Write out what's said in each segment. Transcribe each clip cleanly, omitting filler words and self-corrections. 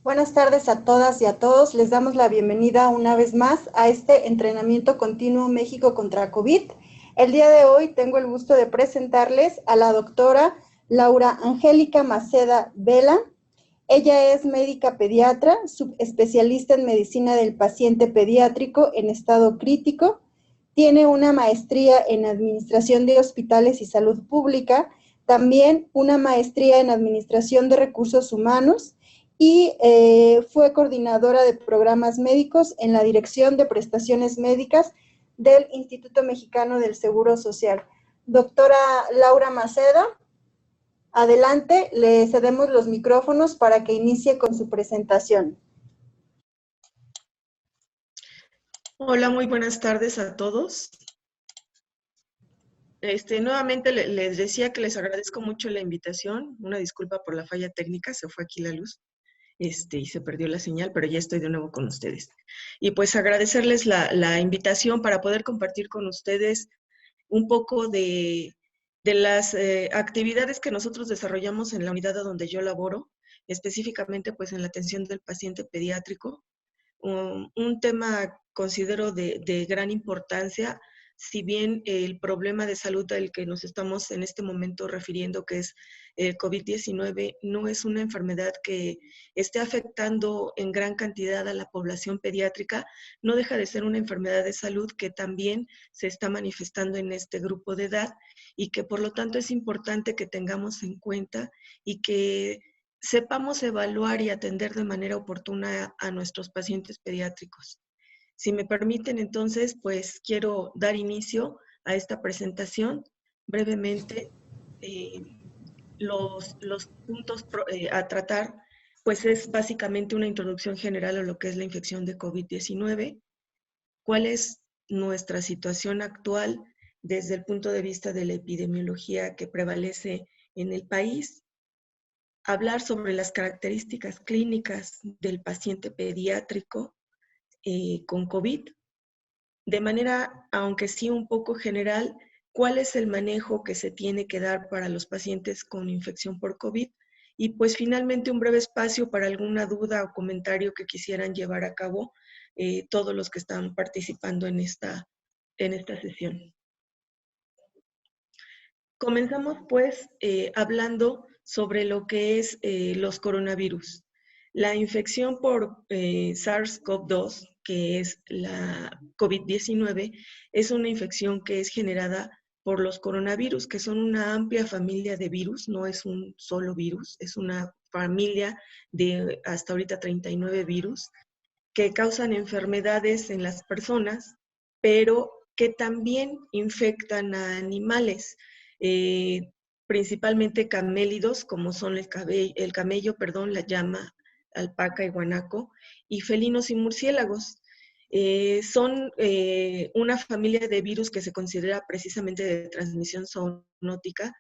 Buenas tardes a todas y a todos. Les damos la bienvenida una vez más a este entrenamiento continuo México contra COVID. El día de hoy tengo el gusto de presentarles a la doctora Laura Angélica Maceda Vela. Ella es médica pediatra, subespecialista en medicina del paciente pediátrico en estado crítico. Tiene una maestría en administración de hospitales y salud pública, también una maestría en administración de recursos humanos y fue coordinadora de programas médicos en la Dirección de Prestaciones Médicas del Instituto Mexicano del Seguro Social. Doctora Laura Maceda, adelante, le cedemos los micrófonos para que inicie con su presentación. Hola, muy buenas tardes a todos. Nuevamente les decía que les agradezco mucho la invitación. Una disculpa por la falla técnica, se fue aquí la luz y se perdió la señal, pero ya estoy de nuevo con ustedes. Y pues agradecerles la invitación para poder compartir con ustedes un poco de las actividades que nosotros desarrollamos en la unidad a donde yo laboro, específicamente pues en la atención del paciente pediátrico. Un tema considero de gran importancia, si bien el problema de salud al que nos estamos en este momento refiriendo, que es el COVID-19, no es una enfermedad que esté afectando en gran cantidad a la población pediátrica, no deja de ser una enfermedad de salud que también se está manifestando en este grupo de edad y que por lo tanto es importante que tengamos en cuenta y que sepamos evaluar y atender de manera oportuna a nuestros pacientes pediátricos. Si me permiten, entonces, pues quiero dar inicio a esta presentación. Brevemente, los puntos a tratar, pues es básicamente una introducción general a lo que es la infección de COVID-19, cuál es nuestra situación actual desde el punto de vista de la epidemiología que prevalece en el país, hablar sobre las características clínicas del paciente pediátrico con COVID, de manera, aunque sí un poco general, cuál es el manejo que se tiene que dar para los pacientes con infección por COVID y pues finalmente un breve espacio para alguna duda o comentario que quisieran llevar a cabo todos los que están participando en esta sesión. Comenzamos pues hablando sobre lo que es los coronavirus. La infección por SARS-CoV-2, que es la COVID-19, es una infección que es generada por los coronavirus, que son una amplia familia de virus, no es un solo virus, es una familia de hasta ahorita 39 virus que causan enfermedades en las personas, pero que también infectan a animales, principalmente camélidos, como son el camello, la llama, alpaca y guanaco, y felinos y murciélagos. Son una familia de virus que se considera precisamente de transmisión zoonótica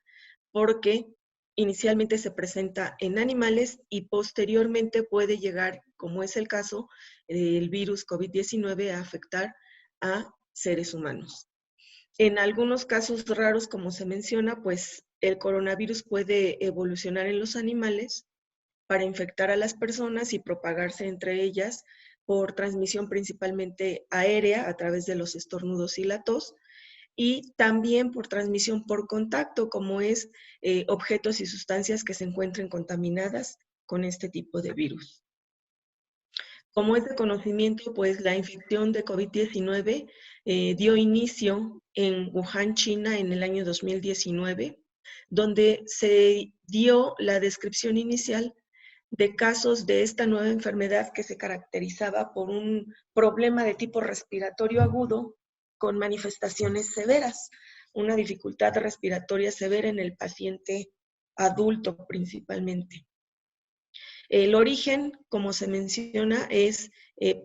porque inicialmente se presenta en animales y posteriormente puede llegar, como es el caso del virus COVID-19, a afectar a seres humanos. En algunos casos raros, como se menciona, pues el coronavirus puede evolucionar en los animales para infectar a las personas y propagarse entre ellas por transmisión principalmente aérea a través de los estornudos y la tos, y también por transmisión por contacto, como es objetos y sustancias que se encuentren contaminadas con este tipo de virus. Como es de conocimiento, pues la infección de COVID-19 dio inicio en Wuhan, China, en el año 2019, donde se dio la descripción inicial de casos de esta nueva enfermedad que se caracterizaba por un problema de tipo respiratorio agudo con manifestaciones severas, una dificultad respiratoria severa en el paciente adulto principalmente. El origen, como se menciona, es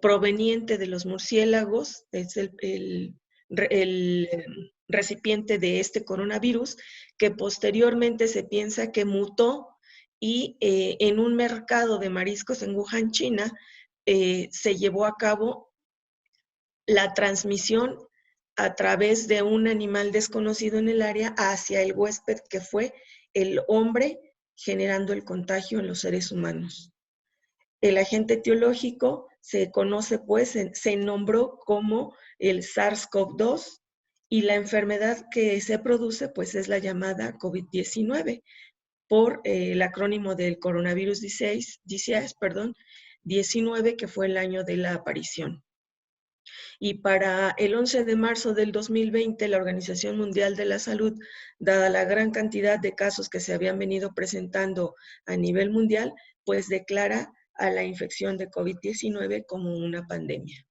proveniente de los murciélagos, es el recipiente de este coronavirus, que posteriormente se piensa que mutó y en un mercado de mariscos en Wuhan, China, se llevó a cabo la transmisión a través de un animal desconocido en el área hacia el huésped, que fue el hombre, generando el contagio en los seres humanos. El agente etiológico se conoce, pues, se nombró como el SARS-CoV-2 y la enfermedad que se produce, pues, es la llamada COVID-19 por el acrónimo del coronavirus 16, 19, que fue el año de la aparición. Y para el 11 de marzo del 2020, la Organización Mundial de la Salud, dada la gran cantidad de casos que se habían venido presentando a nivel mundial, pues declara a la infección de COVID-19 como una pandemia.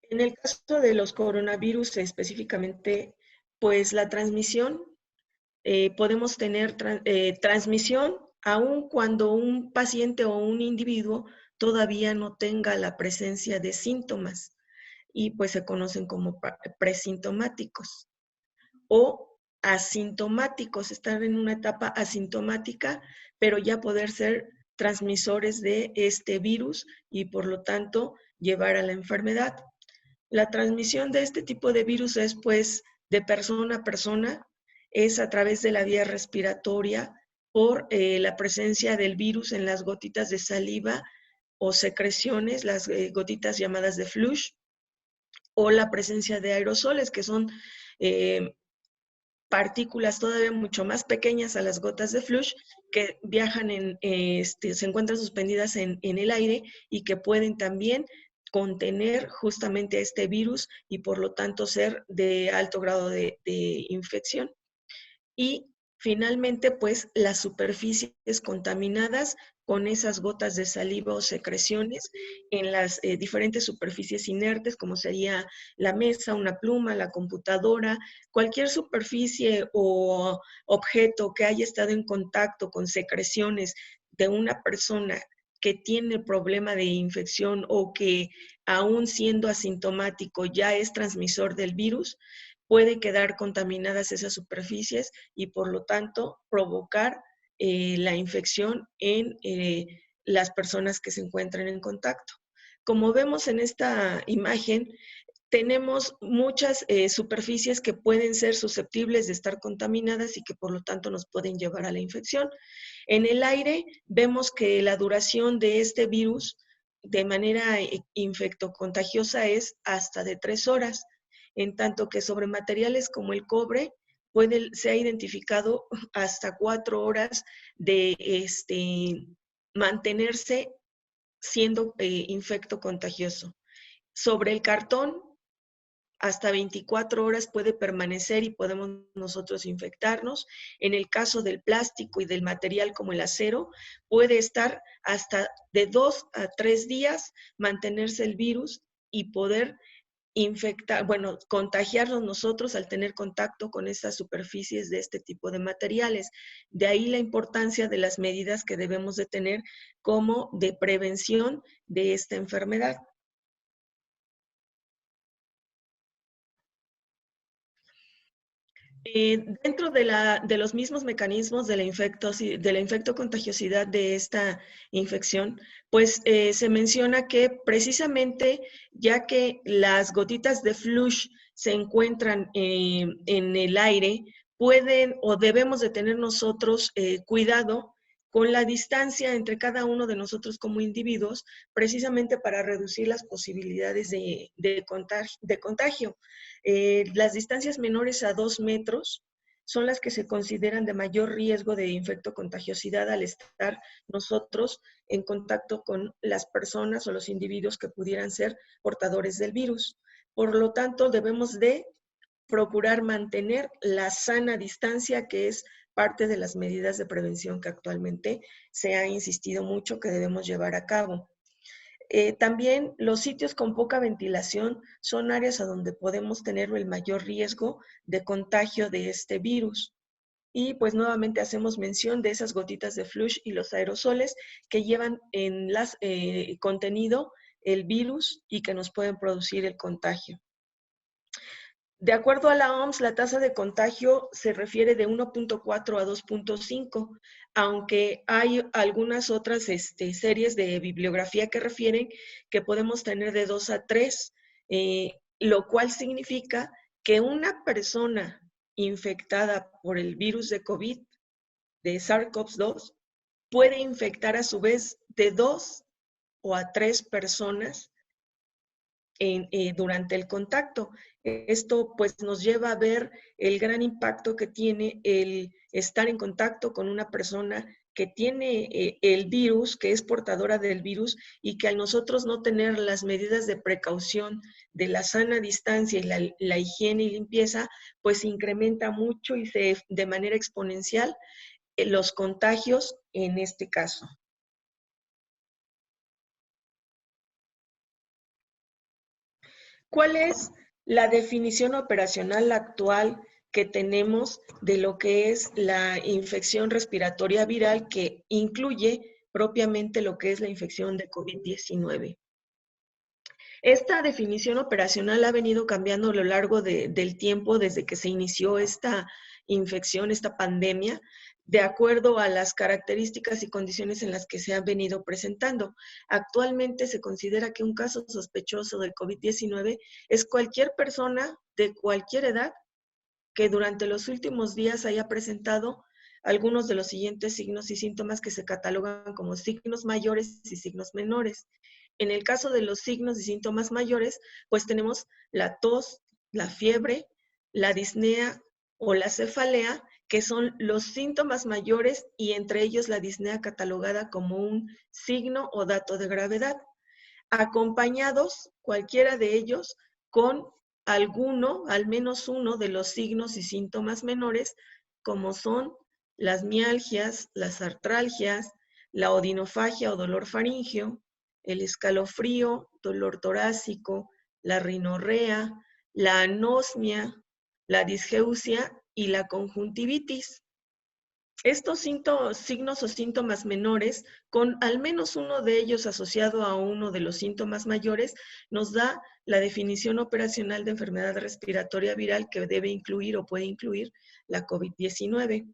En el caso de los coronavirus específicamente, pues la transmisión, podemos tener transmisión aun cuando un paciente o un individuo todavía no tenga la presencia de síntomas y pues se conocen como presintomáticos o asintomáticos, estar en una etapa asintomática, pero ya poder ser transmisores de este virus y por lo tanto llevar a la enfermedad. La transmisión de este tipo de virus es pues de persona a persona, es a través de la vía respiratoria por la presencia del virus en las gotitas de saliva o secreciones, las gotitas llamadas de flush, o la presencia de aerosoles, que son partículas todavía mucho más pequeñas a las gotas de flush que viajan se encuentran suspendidas en el aire y que pueden también contener justamente este virus y por lo tanto ser de alto grado de infección. Y finalmente, pues las superficies contaminadas con esas gotas de saliva o secreciones en las diferentes superficies inertes, como sería la mesa, una pluma, la computadora, cualquier superficie o objeto que haya estado en contacto con secreciones de una persona que tiene problema de infección o que aún siendo asintomático ya es transmisor del virus, puede quedar contaminadas esas superficies y por lo tanto provocar la infección en las personas que se encuentran en contacto. Como vemos en esta imagen, tenemos muchas superficies que pueden ser susceptibles de estar contaminadas y que por lo tanto nos pueden llevar a la infección. En el aire vemos que la duración de este virus de manera infectocontagiosa es hasta de 3 horas, en tanto que sobre materiales como el cobre se ha identificado hasta 4 horas de mantenerse siendo infectocontagioso. Sobre el cartón, hasta 24 horas puede permanecer y podemos nosotros infectarnos. En el caso del plástico y del material como el acero, puede estar hasta de 2 a 3 días, mantenerse el virus y poder contagiarnos nosotros al tener contacto con estas superficies de este tipo de materiales. De ahí la importancia de las medidas que debemos de tener como de prevención de esta enfermedad. Dentro de los mismos mecanismos de la infectocontagiosidad de esta infección, pues se menciona que precisamente ya que las gotitas de flush se encuentran en el aire, pueden o debemos de tener nosotros cuidado con la distancia entre cada uno de nosotros como individuos, precisamente para reducir las posibilidades de contagio. Las distancias menores a 2 metros son las que se consideran de mayor riesgo de infectocontagiosidad al estar nosotros en contacto con las personas o los individuos que pudieran ser portadores del virus. Por lo tanto, debemos de procurar mantener la sana distancia, que es parte de las medidas de prevención que actualmente se ha insistido mucho que debemos llevar a cabo. También los sitios con poca ventilación son áreas a donde podemos tener el mayor riesgo de contagio de este virus. Y pues nuevamente hacemos mención de esas gotitas de flush y los aerosoles que llevan en contenido el virus y que nos pueden producir el contagio. De acuerdo a la OMS, la tasa de contagio se refiere de 1.4 a 2.5, aunque hay algunas otras series de bibliografía que refieren que podemos tener de 2 a 3, lo cual significa que una persona infectada por el virus de COVID de SARS-CoV-2 puede infectar a su vez de 2 o a 3 personas durante el contacto. Esto pues nos lleva a ver el gran impacto que tiene el estar en contacto con una persona que tiene el virus, que es portadora del virus, y que al nosotros no tener las medidas de precaución de la sana distancia y la higiene y limpieza, pues incrementa mucho y de manera exponencial los contagios en este caso. ¿Cuál es la definición operacional actual que tenemos de lo que es la infección respiratoria viral, que incluye propiamente lo que es la infección de COVID-19? Esta definición operacional ha venido cambiando a lo largo del tiempo desde que se inició esta infección, esta pandemia, de acuerdo a las características y condiciones en las que se han venido presentando. Actualmente se considera que un caso sospechoso de COVID-19 es cualquier persona de cualquier edad que durante los últimos días haya presentado algunos de los siguientes signos y síntomas que se catalogan como signos mayores y signos menores. En el caso de los signos y síntomas mayores, pues tenemos la tos, la fiebre, la disnea o la cefalea, que son los síntomas mayores, y entre ellos la disnea catalogada como un signo o dato de gravedad, acompañados cualquiera de ellos con alguno, al menos uno de los signos y síntomas menores, como son las mialgias, las artralgias, la odinofagia o dolor faríngeo, el escalofrío, dolor torácico, la rinorrea, la anosmia, la disgeusia y la conjuntivitis. Estos signos o síntomas menores, con al menos uno de ellos asociado a uno de los síntomas mayores, nos da la definición operacional de enfermedad respiratoria viral que debe incluir o puede incluir la COVID-19.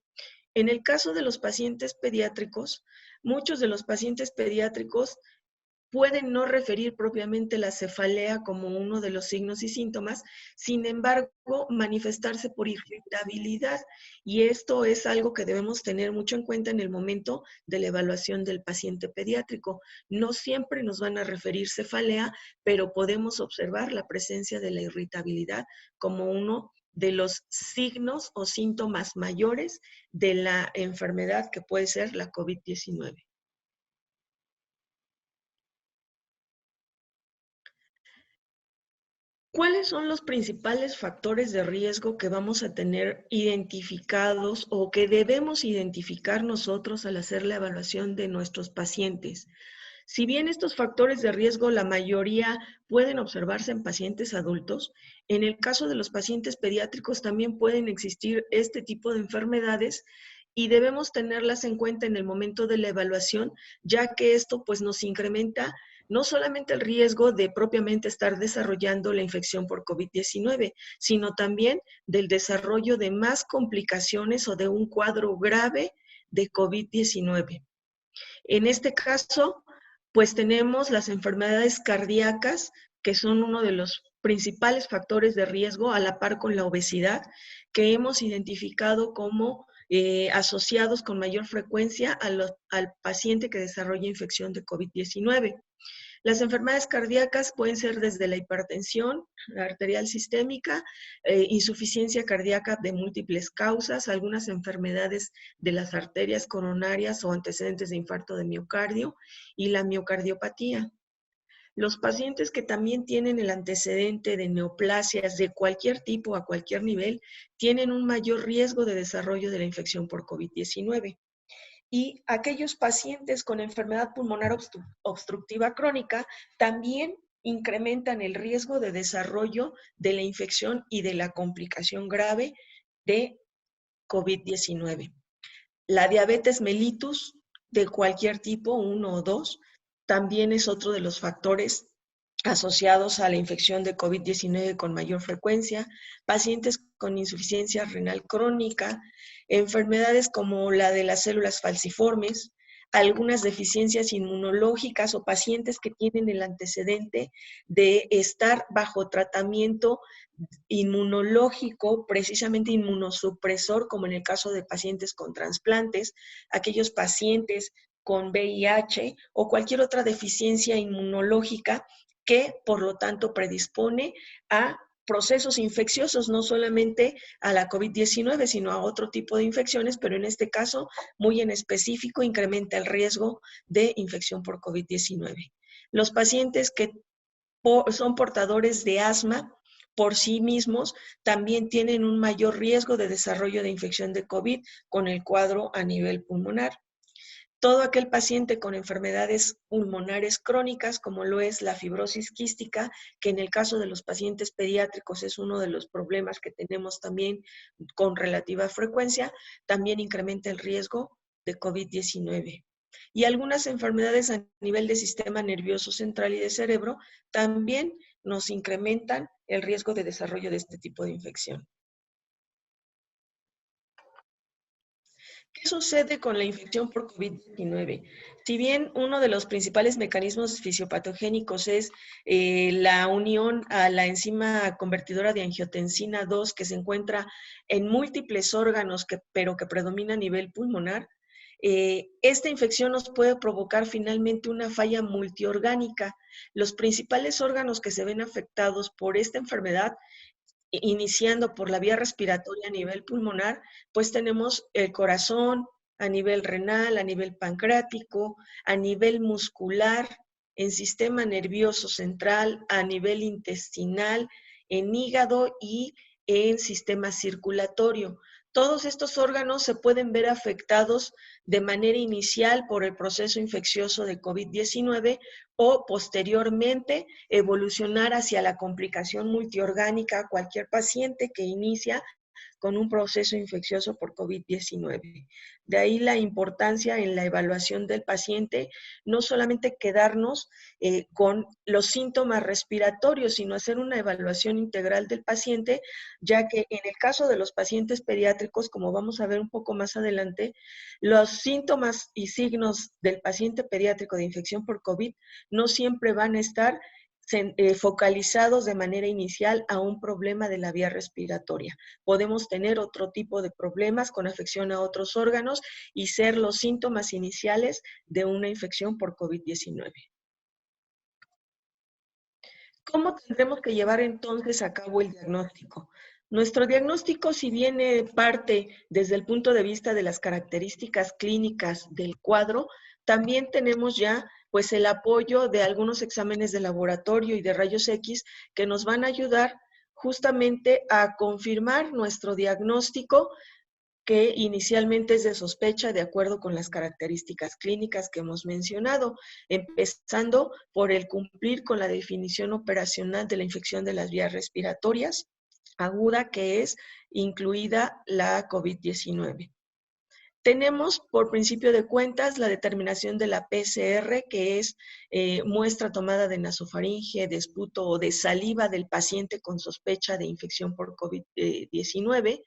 En el caso de los pacientes pediátricos, muchos de los pacientes pediátricos pueden no referir propiamente la cefalea como uno de los signos y síntomas, sin embargo, manifestarse por irritabilidad, y esto es algo que debemos tener mucho en cuenta en el momento de la evaluación del paciente pediátrico. No siempre nos van a referir cefalea, pero podemos observar la presencia de la irritabilidad como uno de los signos o síntomas mayores de la enfermedad que puede ser la COVID-19. ¿Cuáles son los principales factores de riesgo que vamos a tener identificados o que debemos identificar nosotros al hacer la evaluación de nuestros pacientes? Si bien estos factores de riesgo, la mayoría pueden observarse en pacientes adultos, en el caso de los pacientes pediátricos también pueden existir este tipo de enfermedades y debemos tenerlas en cuenta en el momento de la evaluación, ya que esto pues nos incrementa no solamente el riesgo de propiamente estar desarrollando la infección por COVID-19, sino también del desarrollo de más complicaciones o de un cuadro grave de COVID-19. En este caso, pues tenemos las enfermedades cardíacas, que son uno de los principales factores de riesgo a la par con la obesidad, que hemos identificado como asociados con mayor frecuencia al paciente que desarrolla infección de COVID-19. Las enfermedades cardíacas pueden ser desde la hipertensión arterial sistémica, insuficiencia cardíaca de múltiples causas, algunas enfermedades de las arterias coronarias o antecedentes de infarto de miocardio y la miocardiopatía. Los pacientes que también tienen el antecedente de neoplasias de cualquier tipo a cualquier nivel tienen un mayor riesgo de desarrollo de la infección por COVID-19. Y aquellos pacientes con enfermedad pulmonar obstructiva crónica también incrementan el riesgo de desarrollo de la infección y de la complicación grave de COVID-19. La diabetes mellitus de cualquier tipo, 1 o 2, también es otro de los factores asociados a la infección de COVID-19 con mayor frecuencia, pacientes con insuficiencia renal crónica, enfermedades como la de las células falciformes, algunas deficiencias inmunológicas o pacientes que tienen el antecedente de estar bajo tratamiento inmunológico, precisamente inmunosupresor, como en el caso de pacientes con trasplantes, aquellos pacientes con VIH o cualquier otra deficiencia inmunológica que, por lo tanto, predispone a procesos infecciosos, no solamente a la COVID-19, sino a otro tipo de infecciones, pero en este caso, muy en específico, incrementa el riesgo de infección por COVID-19. Los pacientes que son portadores de asma por sí mismos también tienen un mayor riesgo de desarrollo de infección de COVID con el cuadro a nivel pulmonar. Todo aquel paciente con enfermedades pulmonares crónicas, como lo es la fibrosis quística, que en el caso de los pacientes pediátricos es uno de los problemas que tenemos también con relativa frecuencia, también incrementa el riesgo de COVID-19. Y algunas enfermedades a nivel de sistema nervioso central y de cerebro también nos incrementan el riesgo de desarrollo de este tipo de infección. ¿Qué sucede con la infección por COVID-19? Si bien uno de los principales mecanismos fisiopatogénicos es la unión a la enzima convertidora de angiotensina 2 que se encuentra en múltiples órganos, pero que predomina a nivel pulmonar, esta infección nos puede provocar finalmente una falla multiorgánica. Los principales órganos que se ven afectados por esta enfermedad, iniciando por la vía respiratoria a nivel pulmonar, pues tenemos el corazón, a nivel renal, a nivel pancreático, a nivel muscular, en sistema nervioso central, a nivel intestinal, en hígado y en sistema circulatorio. Todos estos órganos se pueden ver afectados de manera inicial por el proceso infeccioso de COVID-19 o posteriormente evolucionar hacia la complicación multiorgánica cualquier paciente que inicia con un proceso infeccioso por COVID-19. De ahí la importancia en la evaluación del paciente, no solamente quedarnos con los síntomas respiratorios, sino hacer una evaluación integral del paciente, ya que en el caso de los pacientes pediátricos, como vamos a ver un poco más adelante, los síntomas y signos del paciente pediátrico de infección por COVID no siempre van a estar focalizados de manera inicial a un problema de la vía respiratoria. Podemos tener otro tipo de problemas con afección a otros órganos y ser los síntomas iniciales de una infección por COVID-19. ¿Cómo tendremos que llevar entonces a cabo el diagnóstico? Nuestro diagnóstico, si bien parte desde el punto de vista de las características clínicas del cuadro, también tenemos ya pues el apoyo de algunos exámenes de laboratorio y de rayos X que nos van a ayudar justamente a confirmar nuestro diagnóstico, que inicialmente es de sospecha de acuerdo con las características clínicas que hemos mencionado, empezando por el cumplir con la definición operacional de la infección de las vías respiratorias aguda, que es incluida la COVID-19. Tenemos, por principio de cuentas, la determinación de la PCR, que es muestra tomada de nasofaringe, de esputo o de saliva del paciente con sospecha de infección por COVID-19,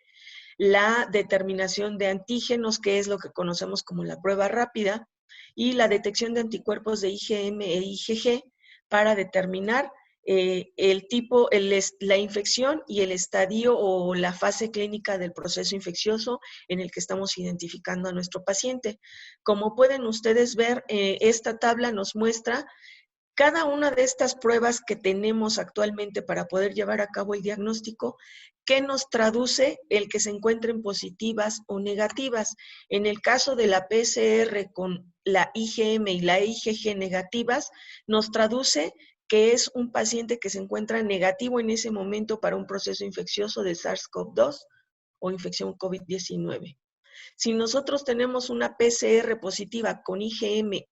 la determinación de antígenos, que es lo que conocemos como la prueba rápida, y la detección de anticuerpos de IgM e IgG para determinar el tipo, la infección y el estadio o la fase clínica del proceso infeccioso en el que estamos identificando a nuestro paciente. Como pueden ustedes ver, esta tabla nos muestra cada una de estas pruebas que tenemos actualmente para poder llevar a cabo el diagnóstico, ¿qué nos traduce el que se encuentren positivas o negativas? En el caso de la PCR con la IgM y la IgG negativas, nos traduce que es un paciente que se encuentra negativo en ese momento para un proceso infeccioso de SARS-CoV-2 o infección COVID-19. Si nosotros tenemos una PCR positiva con IgM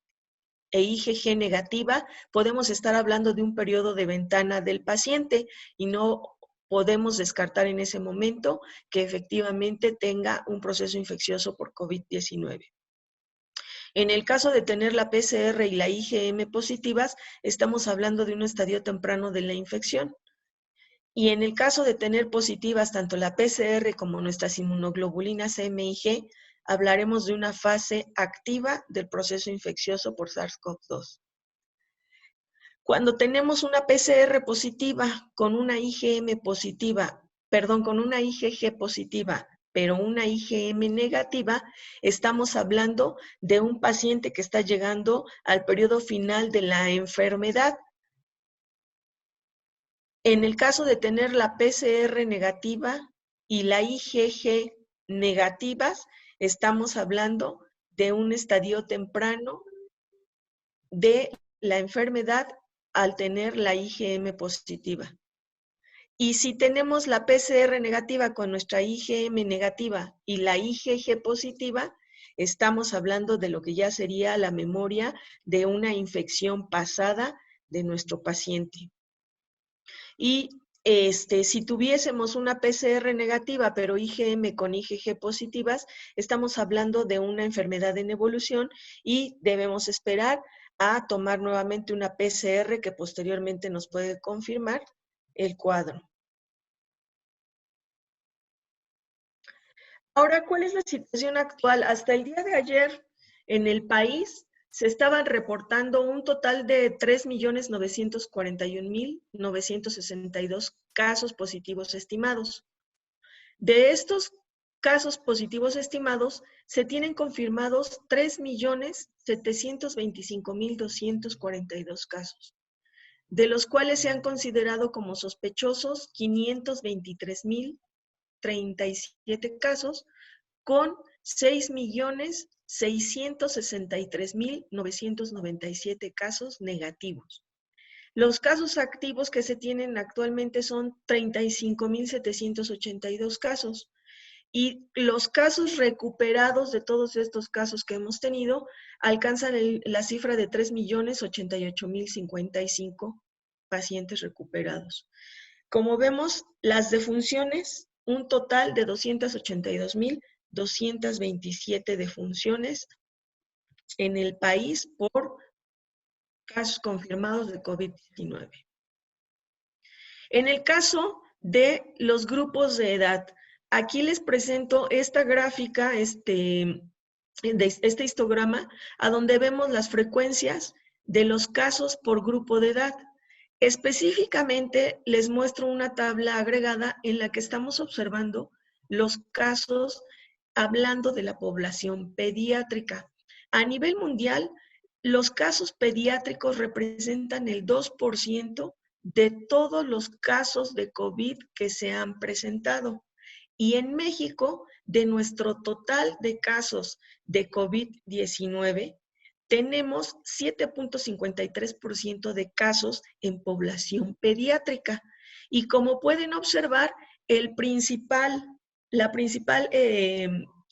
e IgG negativa, podemos estar hablando de un periodo de ventana del paciente y no podemos descartar en ese momento que efectivamente tenga un proceso infeccioso por COVID-19. En el caso de tener la PCR y la IgM positivas, estamos hablando de un estadio temprano de la infección. Y en el caso de tener positivas tanto la PCR como nuestras inmunoglobulinas M y G, hablaremos de una fase activa del proceso infeccioso por SARS-CoV-2. Cuando tenemos una PCR positiva con una IgG positiva, pero una IgM negativa, estamos hablando de un paciente que está llegando al periodo final de la enfermedad. En el caso de tener la PCR negativa y la IgG negativas, estamos hablando de un estadio temprano de la enfermedad al tener la IgM positiva. Y si tenemos la PCR negativa con nuestra IgM negativa y la IgG positiva, estamos hablando de lo que ya sería la memoria de una infección pasada de nuestro paciente. Y si tuviésemos una PCR negativa, pero IgM con IgG positivas, estamos hablando de una enfermedad en evolución y debemos esperar a tomar nuevamente una PCR que posteriormente nos puede confirmar el cuadro. Ahora, ¿cuál es la situación actual? Hasta el día de ayer, en el país, se estaban reportando un total de 3.941.962 casos positivos estimados. De estos casos positivos estimados, se tienen confirmados 3.725.242 casos, de los cuales se han considerado como sospechosos 523.037 casos, con 6.663.997 casos negativos. Los casos activos que se tienen actualmente son 35.782 casos. Y los casos recuperados de todos estos casos que hemos tenido alcanzan la cifra de 3.088.055 pacientes recuperados. Como vemos, las defunciones, un total de 282.227 defunciones en el país por casos confirmados de COVID-19. En el caso de los grupos de edad, aquí les presento esta gráfica, este histograma, a donde vemos las frecuencias de los casos por grupo de edad. Específicamente, les muestro una tabla agregada en la que estamos observando los casos hablando de la población pediátrica. A nivel mundial, los casos pediátricos representan el 2% de todos los casos de COVID que se han presentado. Y en México, de nuestro total de casos de COVID-19, tenemos 7.53% de casos en población pediátrica. Y como pueden observar, la principal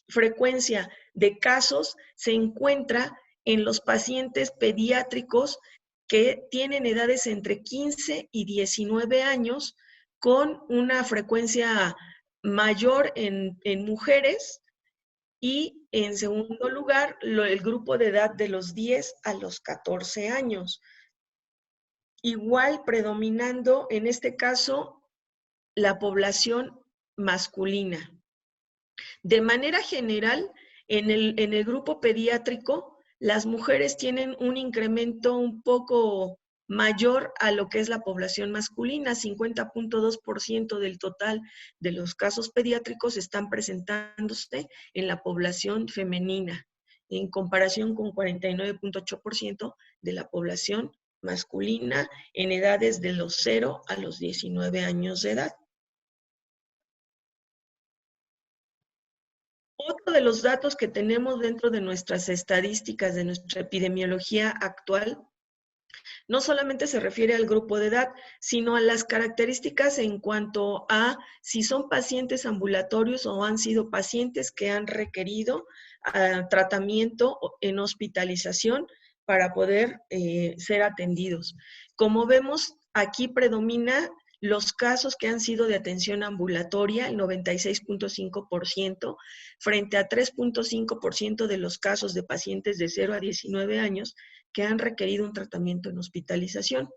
frecuencia de casos se encuentra en los pacientes pediátricos que tienen edades entre 15 y 19 años, con una frecuencia mayor en mujeres, y en segundo lugar, el grupo de edad de los 10 a los 14 años. Igual predominando en este caso la población masculina. De manera general, en el grupo pediátrico, las mujeres tienen un incremento un poco mayor a lo que es la población masculina. 50.2% del total de los casos pediátricos están presentándose en la población femenina, en comparación con 49.8% de la población masculina en edades de los 0 a los 19 años de edad. Otro de los datos que tenemos dentro de nuestras estadísticas, de nuestra epidemiología actual, no solamente se refiere al grupo de edad, sino a las características en cuanto a si son pacientes ambulatorios o han sido pacientes que han requerido tratamiento en hospitalización para poder ser atendidos. Como vemos, aquí predomina los casos que han sido de atención ambulatoria, el 96.5%, frente a 3.5% de los casos de pacientes de 0 a 19 años que han requerido un tratamiento en hospitalización.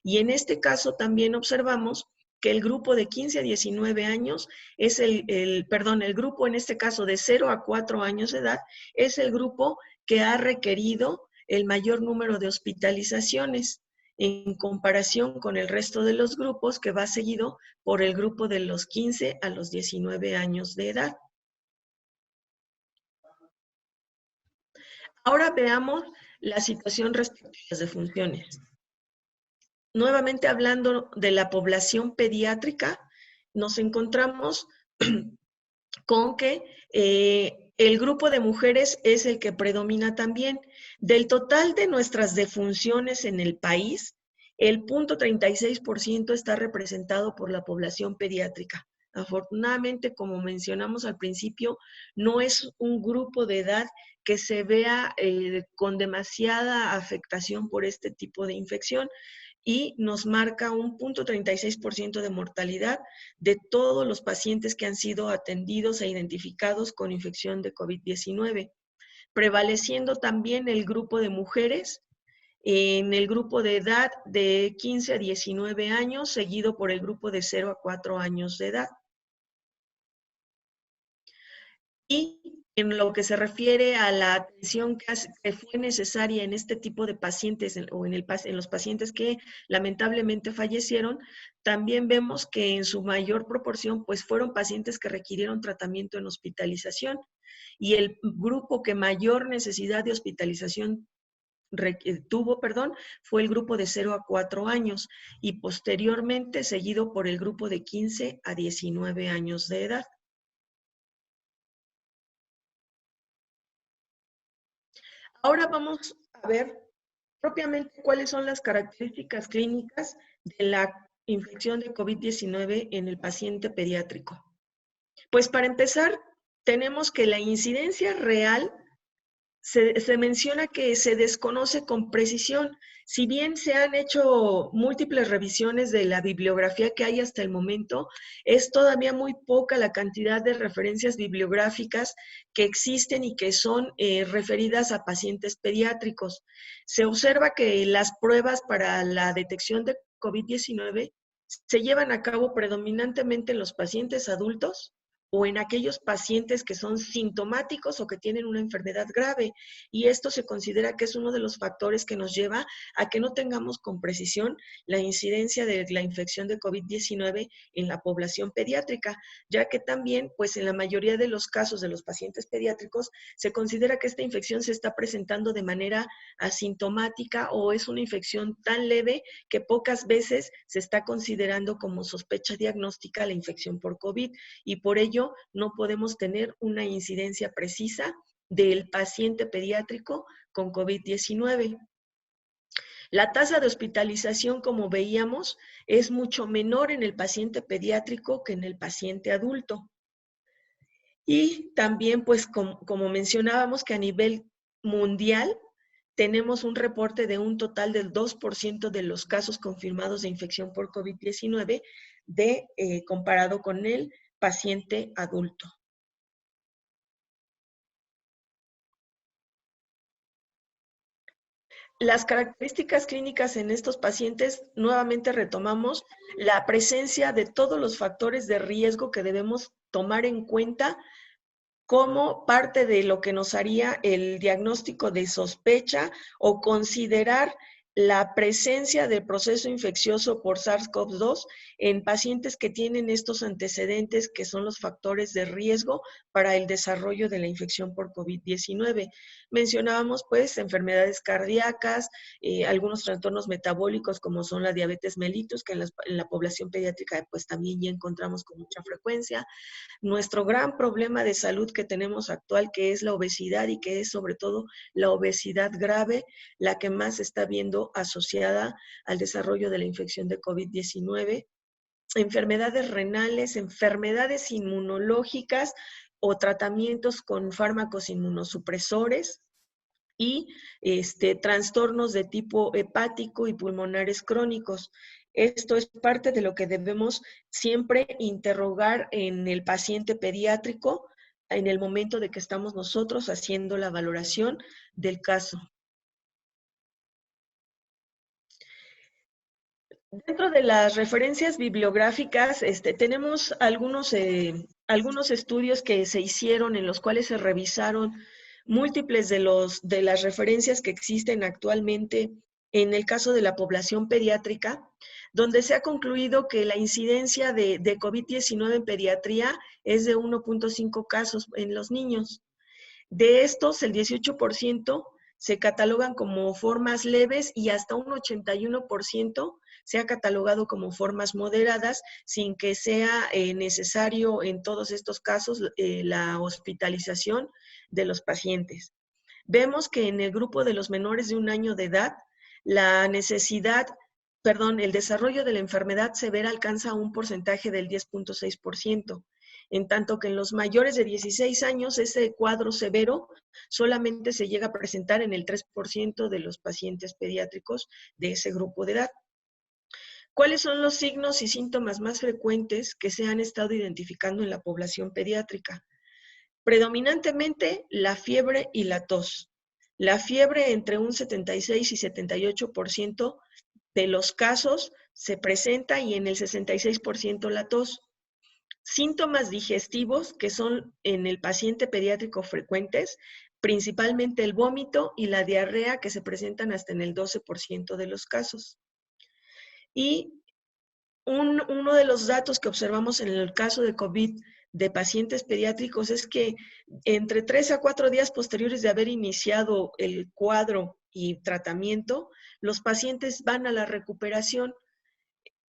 Y en este caso también observamos que el grupo de 15 a 19 años es el grupo en este caso de 0 a 4 años de edad, es el grupo que ha requerido el mayor número de hospitalizaciones en comparación con el resto de los grupos, que va seguido por el grupo de los 15 a los 19 años de edad. Ahora veamos la situación respecto a las defunciones. Nuevamente hablando de la población pediátrica, nos encontramos con que el grupo de mujeres es el que predomina también. Del total de nuestras defunciones en el país, el 0.36% está representado por la población pediátrica. Afortunadamente, como mencionamos al principio, no es un grupo de edad que se vea con demasiada afectación por este tipo de infección, y nos marca un 0.36% de mortalidad de todos los pacientes que han sido atendidos e identificados con infección de COVID-19, prevaleciendo también el grupo de mujeres en el grupo de edad de 15 a 19 años, seguido por el grupo de 0 a 4 años de edad. Y en lo que se refiere a la atención que fue necesaria en este tipo de pacientes o en los pacientes que lamentablemente fallecieron, también vemos que en su mayor proporción pues fueron pacientes que requirieron tratamiento en hospitalización, y el grupo que mayor necesidad de hospitalización tuvo, fue el grupo de 0 a 4 años, y posteriormente seguido por el grupo de 15 a 19 años de edad. Ahora vamos a ver propiamente cuáles son las características clínicas de la infección de COVID-19 en el paciente pediátrico. Pues para empezar, tenemos que la incidencia real se menciona que se desconoce con precisión. Si bien se han hecho múltiples revisiones de la bibliografía que hay hasta el momento, es todavía muy poca la cantidad de referencias bibliográficas que existen y que son referidas a pacientes pediátricos. Se observa que las pruebas para la detección de COVID-19 se llevan a cabo predominantemente en los pacientes adultos o en aquellos pacientes que son sintomáticos o que tienen una enfermedad grave. Y esto se considera que es uno de los factores que nos lleva a que no tengamos con precisión la incidencia de la infección de COVID-19 en la población pediátrica, ya que también, pues en la mayoría de los casos de los pacientes pediátricos, se considera que esta infección se está presentando de manera asintomática o es una infección tan leve que pocas veces se está considerando como sospecha diagnóstica la infección por COVID, y por ello no podemos tener una incidencia precisa del paciente pediátrico con COVID-19. La tasa de hospitalización, como veíamos, es mucho menor en el paciente pediátrico que en el paciente adulto. Y también, pues, como mencionábamos, que a nivel mundial tenemos un reporte de un total del 2% de los casos confirmados de infección por COVID-19 comparado con el paciente adulto. Las características clínicas en estos pacientes, nuevamente retomamos la presencia de todos los factores de riesgo que debemos tomar en cuenta como parte de lo que nos haría el diagnóstico de sospecha o considerar la presencia del proceso infeccioso por SARS-CoV-2 en pacientes que tienen estos antecedentes, que son los factores de riesgo para el desarrollo de la infección por COVID-19. Mencionábamos pues enfermedades cardíacas, algunos trastornos metabólicos como son la diabetes mellitus, que en la población pediátrica pues también ya encontramos con mucha frecuencia. Nuestro gran problema de salud que tenemos actual, que es la obesidad, y que es sobre todo la obesidad grave, la que más se está viendo asociada al desarrollo de la infección de COVID-19. Enfermedades renales, enfermedades inmunológicas o tratamientos con fármacos inmunosupresores, y trastornos de tipo hepático y pulmonares crónicos. Esto es parte de lo que debemos siempre interrogar en el paciente pediátrico en el momento de que estamos nosotros haciendo la valoración del caso. Dentro de las referencias bibliográficas, tenemos algunos estudios que se hicieron en los cuales se revisaron múltiples de las referencias que existen actualmente en el caso de la población pediátrica, donde se ha concluido que la incidencia de COVID-19 en pediatría es de 1.5 casos en los niños. De estos, el 18% se catalogan como formas leves y hasta un 81% se ha catalogado como formas moderadas, sin que sea necesario en todos estos casos la hospitalización de los pacientes. Vemos que en el grupo de los menores de 1 año de edad, el desarrollo de la enfermedad severa alcanza un porcentaje del 10.6%, en tanto que en los mayores de 16 años ese cuadro severo solamente se llega a presentar en el 3% de los pacientes pediátricos de ese grupo de edad. ¿Cuáles son los signos y síntomas más frecuentes que se han estado identificando en la población pediátrica? Predominantemente la fiebre y la tos. La fiebre entre un 76 y 78% de los casos se presenta y en el 66% la tos. Síntomas digestivos que son en el paciente pediátrico frecuentes, principalmente el vómito y la diarrea que se presentan hasta en el 12% de los casos. Y uno de los datos que observamos en el caso de COVID de pacientes pediátricos es que entre 3 a 4 días posteriores de haber iniciado el cuadro y tratamiento, los pacientes van a la recuperación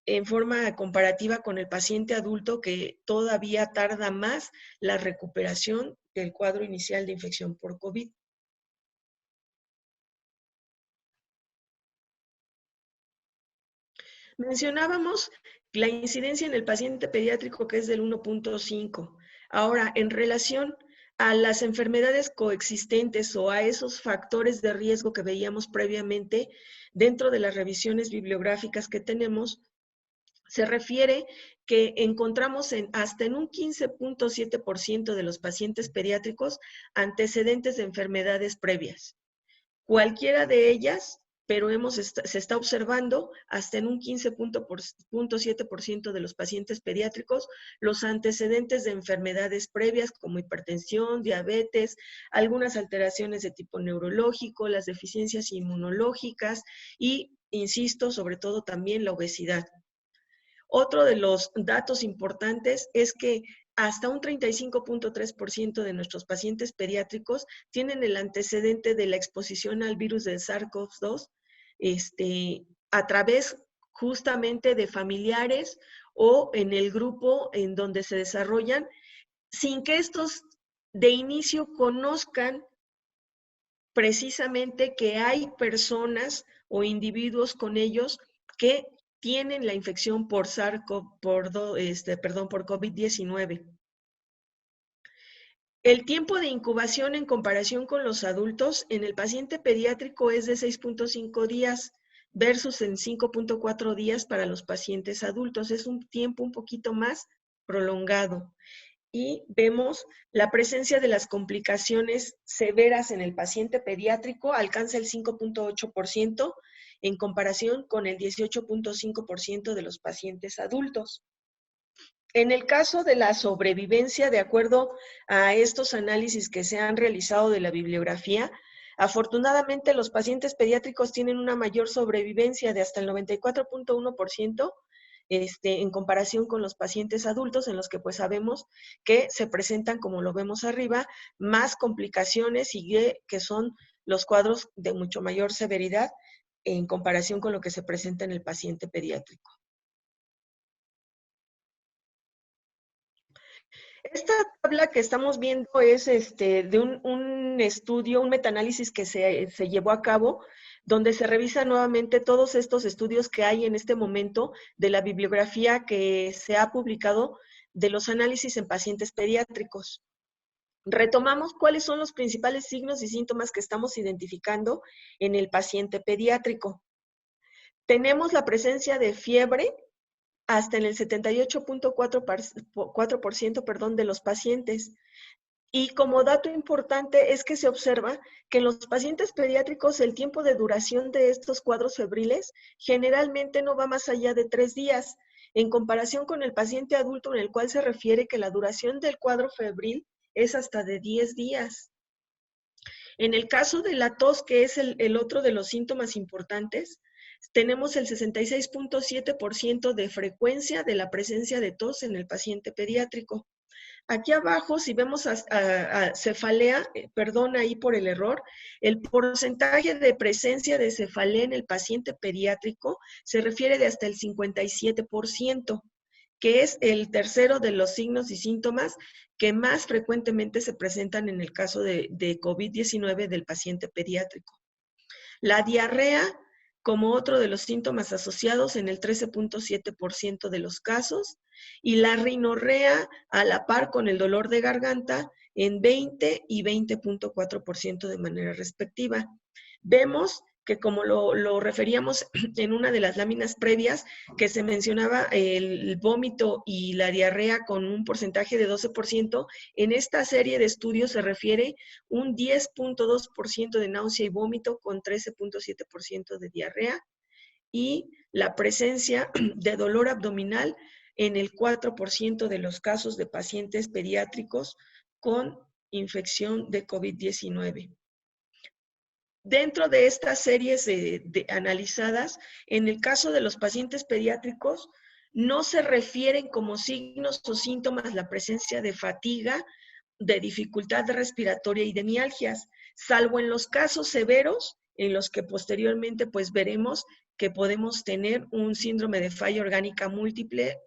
en forma comparativa con el paciente adulto, que todavía tarda más la recuperación del cuadro inicial de infección por COVID. Mencionábamos la incidencia en el paciente pediátrico, que es del 1.5. Ahora, en relación a las enfermedades coexistentes o a esos factores de riesgo que veíamos previamente dentro de las revisiones bibliográficas que tenemos, se refiere que encontramos hasta en un 15.7% de los pacientes pediátricos antecedentes de enfermedades previas. Cualquiera de ellas, pero se está observando hasta en un 15.7% de los pacientes pediátricos los antecedentes de enfermedades previas como hipertensión, diabetes, algunas alteraciones de tipo neurológico, las deficiencias inmunológicas y, insisto, sobre todo también la obesidad. Otro de los datos importantes es que hasta un 35.3% de nuestros pacientes pediátricos tienen el antecedente de la exposición al virus del SARS-CoV-2 a través justamente de familiares o en el grupo en donde se desarrollan, sin que estos de inicio conozcan precisamente que hay personas o individuos con ellos que tienen la infección por COVID-19. El tiempo de incubación en comparación con los adultos en el paciente pediátrico es de 6.5 días versus en 5.4 días para los pacientes adultos. Es un tiempo un poquito más prolongado. Y vemos la presencia de las complicaciones severas en el paciente pediátrico alcanza el 5.8% en comparación con el 18.5% de los pacientes adultos. En el caso de la sobrevivencia, de acuerdo a estos análisis que se han realizado de la bibliografía, afortunadamente los pacientes pediátricos tienen una mayor sobrevivencia de hasta el 94.1%, en comparación con los pacientes adultos, en los que pues sabemos que se presentan, como lo vemos arriba, más complicaciones y que son los cuadros de mucho mayor severidad en comparación con lo que se presenta en el paciente pediátrico. Esta tabla que estamos viendo es de un estudio, un metaanálisis que se llevó a cabo, donde se revisa nuevamente todos estos estudios que hay en este momento de la bibliografía que se ha publicado de los análisis en pacientes pediátricos. Retomamos cuáles son los principales signos y síntomas que estamos identificando en el paciente pediátrico. Tenemos la presencia de fiebre hasta en el 78.4% de los pacientes. Y como dato importante es que se observa que en los pacientes pediátricos el tiempo de duración de estos cuadros febriles generalmente no va más allá de 3 días, en comparación con el paciente adulto en el cual se refiere que la duración del cuadro febril es hasta de 10 días. En el caso de la tos, que es el otro de los síntomas importantes, tenemos el 66.7% de frecuencia de la presencia de tos en el paciente pediátrico. Aquí abajo, si vemos a cefalea, perdón ahí por el error, el porcentaje de presencia de cefalea en el paciente pediátrico se refiere de hasta el 57%, que es el tercero de los signos y síntomas que más frecuentemente se presentan en el caso de COVID-19 del paciente pediátrico. La diarrea, como otro de los síntomas asociados en el 13.7% de los casos, y la rinorrea a la par con el dolor de garganta en 20 y 20.4% de manera respectiva. Vemos que como lo referíamos en una de las láminas previas, que se mencionaba el vómito y la diarrea con un porcentaje de 12%, en esta serie de estudios se refiere un 10.2% de náusea y vómito con 13.7% de diarrea y la presencia de dolor abdominal en el 4% de los casos de pacientes pediátricos con infección de COVID-19. Dentro de estas series analizadas, en el caso de los pacientes pediátricos, no se refieren como signos o síntomas la presencia de fatiga, de dificultad respiratoria y de mialgias, salvo en los casos severos, en los que posteriormente pues veremos que podemos tener un síndrome de falla orgánica múltiple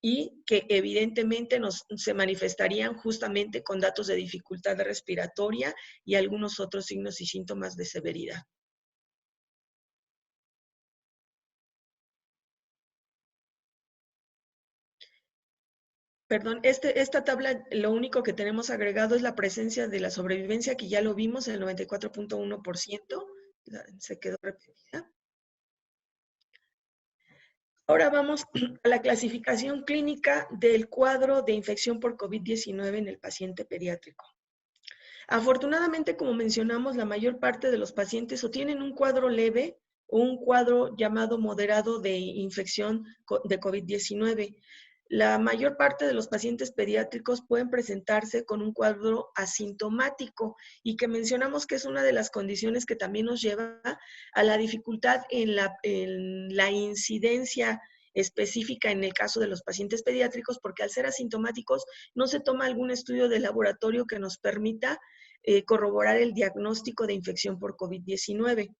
y que evidentemente se manifestarían justamente con datos de dificultad respiratoria y algunos otros signos y síntomas de severidad. Perdón, esta tabla lo único que tenemos agregado es la presencia de la sobrevivencia, que ya lo vimos, el 94.1%, se quedó repetida. Ahora vamos a la clasificación clínica del cuadro de infección por COVID-19 en el paciente pediátrico. Afortunadamente, como mencionamos, la mayor parte de los pacientes o tienen un cuadro leve o un cuadro llamado moderado de infección de COVID-19. La mayor parte de los pacientes pediátricos pueden presentarse con un cuadro asintomático y que mencionamos que es una de las condiciones que también nos lleva a la dificultad en la incidencia específica en el caso de los pacientes pediátricos, porque al ser asintomáticos no se toma algún estudio de laboratorio que nos permita corroborar el diagnóstico de infección por COVID-19.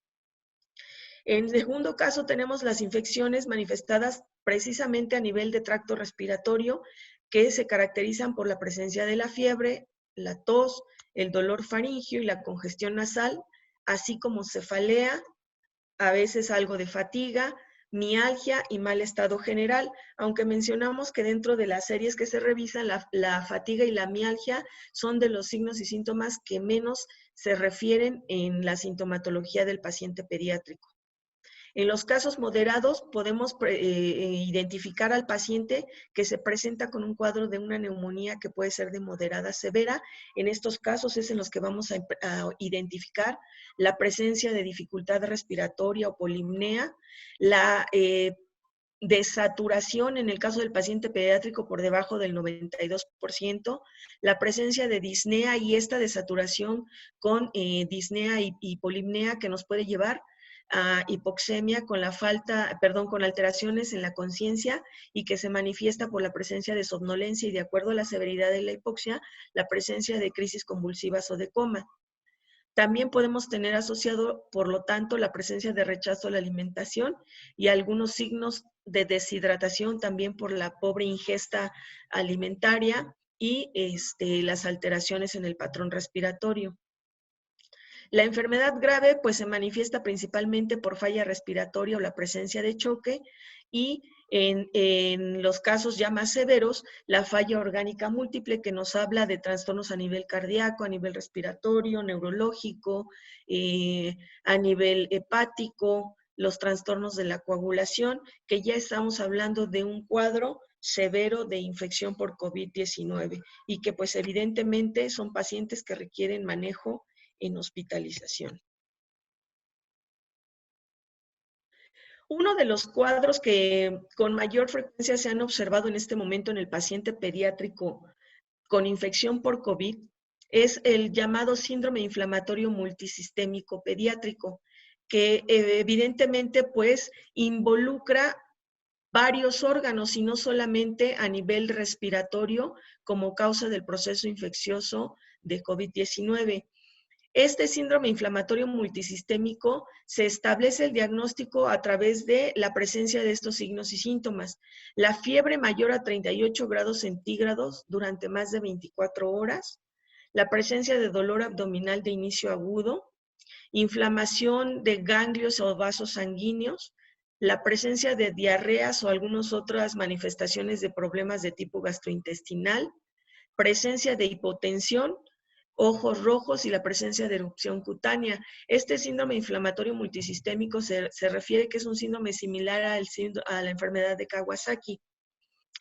En el segundo caso tenemos las infecciones manifestadas precisamente a nivel de tracto respiratorio, que se caracterizan por la presencia de la fiebre, la tos, el dolor faríngeo y la congestión nasal, así como cefalea, a veces algo de fatiga, mialgia y mal estado general, aunque mencionamos que dentro de las series que se revisan, la fatiga y la mialgia son de los signos y síntomas que menos se refieren en la sintomatología del paciente pediátrico. En los casos moderados podemos identificar al paciente que se presenta con un cuadro de una neumonía que puede ser de moderada a severa. En estos casos es en los que vamos a identificar la presencia de dificultad respiratoria o polimnea, la desaturación en el caso del paciente pediátrico por debajo del 92%, la presencia de disnea y esta desaturación con disnea y polimnea que nos puede llevar a hipoxemia con con alteraciones en la conciencia y que se manifiesta por la presencia de somnolencia y, de acuerdo a la severidad de la hipoxia, la presencia de crisis convulsivas o de coma. También podemos tener asociado, por lo tanto, la presencia de rechazo a la alimentación y algunos signos de deshidratación también por la pobre ingesta alimentaria y las alteraciones en el patrón respiratorio. La enfermedad grave pues se manifiesta principalmente por falla respiratoria o la presencia de choque y en los casos ya más severos, la falla orgánica múltiple que nos habla de trastornos a nivel cardíaco, a nivel respiratorio, neurológico, a nivel hepático, los trastornos de la coagulación, que ya estamos hablando de un cuadro severo de infección por COVID-19 y que pues evidentemente son pacientes que requieren manejo en hospitalización. Uno de los cuadros que con mayor frecuencia se han observado en este momento en el paciente pediátrico con infección por COVID es el llamado síndrome inflamatorio multisistémico pediátrico, que evidentemente pues involucra varios órganos y no solamente a nivel respiratorio como causa del proceso infeccioso de COVID-19. Este síndrome inflamatorio multisistémico se establece el diagnóstico a través de la presencia de estos signos y síntomas. La fiebre mayor a 38 grados centígrados durante más de 24 horas, la presencia de dolor abdominal de inicio agudo, inflamación de ganglios o vasos sanguíneos, la presencia de diarreas o algunas otras manifestaciones de problemas de tipo gastrointestinal, presencia de hipotensión, ojos rojos y la presencia de erupción cutánea. Este síndrome inflamatorio multisistémico se refiere que es un síndrome similar a la enfermedad de Kawasaki.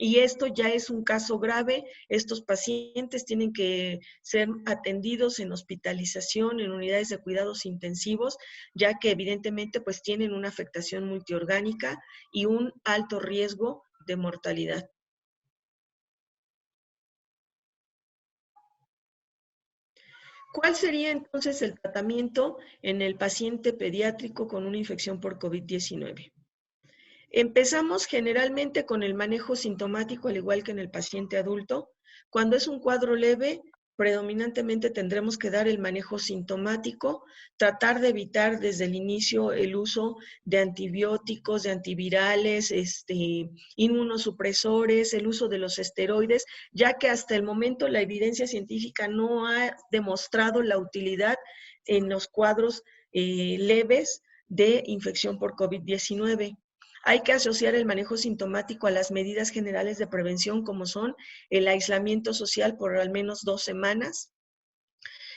Y esto ya es un caso grave. Estos pacientes tienen que ser atendidos en hospitalización, en unidades de cuidados intensivos, ya que evidentemente pues tienen una afectación multiorgánica y un alto riesgo de mortalidad. ¿Cuál sería entonces el tratamiento en el paciente pediátrico con una infección por COVID-19? Empezamos generalmente con el manejo sintomático, al igual que en el paciente adulto. Cuando es un cuadro leve, predominantemente tendremos que dar el manejo sintomático, tratar de evitar desde el inicio el uso de antibióticos, de antivirales, inmunosupresores, el uso de los esteroides, ya que hasta el momento la evidencia científica no ha demostrado la utilidad en los cuadros leves de infección por COVID-19. Hay que asociar el manejo sintomático a las medidas generales de prevención, como son el aislamiento social por al menos 2 semanas,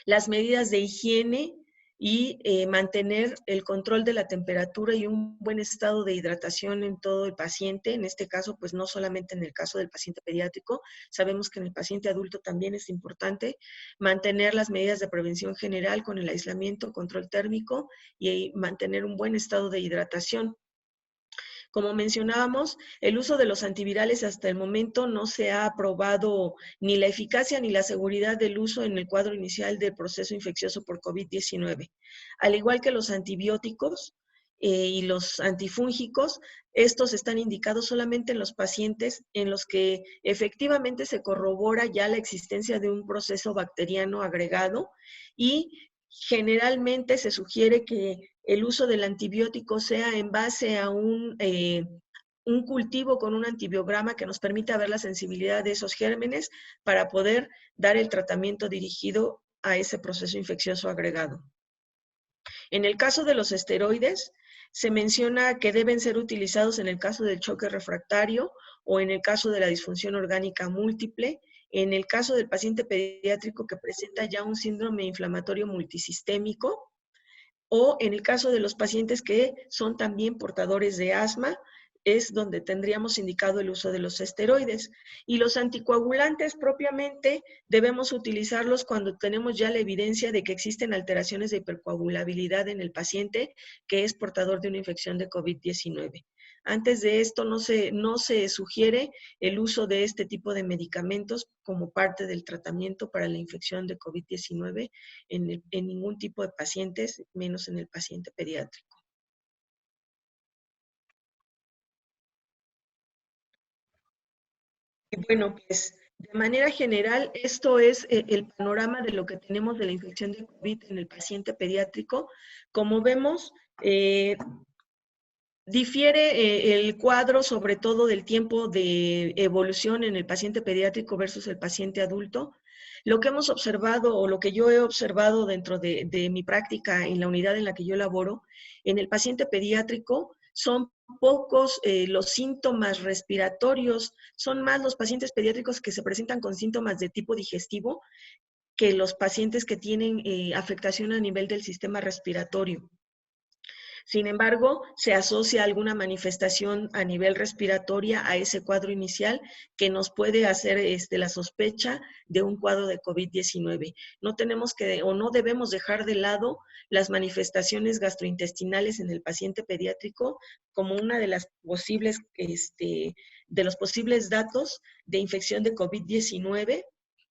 las medidas de higiene y mantener el control de la temperatura y un buen estado de hidratación en todo el paciente. En este caso, pues no solamente en el caso del paciente pediátrico, sabemos que en el paciente adulto también es importante mantener las medidas de prevención general con el aislamiento, control térmico y mantener un buen estado de hidratación. Como mencionábamos, el uso de los antivirales hasta el momento no se ha aprobado ni la eficacia ni la seguridad del uso en el cuadro inicial del proceso infeccioso por COVID-19. Al igual que los antibióticos y los antifúngicos, estos están indicados solamente en los pacientes en los que efectivamente se corrobora ya la existencia de un proceso bacteriano agregado y generalmente se sugiere que el uso del antibiótico sea en base a un cultivo con un antibiograma que nos permita ver la sensibilidad de esos gérmenes para poder dar el tratamiento dirigido a ese proceso infeccioso agregado. En el caso de los esteroides, se menciona que deben ser utilizados en el caso del choque refractario o en el caso de la disfunción orgánica múltiple, en el caso del paciente pediátrico que presenta ya un síndrome inflamatorio multisistémico, o en el caso de los pacientes que son también portadores de asma, es donde tendríamos indicado el uso de los esteroides. Y los anticoagulantes propiamente debemos utilizarlos cuando tenemos ya la evidencia de que existen alteraciones de hipercoagulabilidad en el paciente que es portador de una infección de COVID-19. Antes de esto no se sugiere el uso de este tipo de medicamentos como parte del tratamiento para la infección de COVID-19 en ningún tipo de pacientes, menos en el paciente pediátrico. Y bueno, pues de manera general, esto es el panorama de lo que tenemos de la infección de COVID en el paciente pediátrico. Como vemos, difiere el cuadro sobre todo del tiempo de evolución en el paciente pediátrico versus el paciente adulto. Lo que hemos observado o lo que yo he observado dentro de mi práctica en la unidad en la que yo laboro, en el paciente pediátrico son pocos los síntomas respiratorios, son más los pacientes pediátricos que se presentan con síntomas de tipo digestivo que los pacientes que tienen afectación a nivel del sistema respiratorio. Sin embargo, se asocia alguna manifestación a nivel respiratoria a ese cuadro inicial que nos puede hacer la sospecha de un cuadro de COVID-19. No tenemos que o no debemos dejar de lado las manifestaciones gastrointestinales en el paciente pediátrico como una de las posibles, de los posibles datos de infección de COVID-19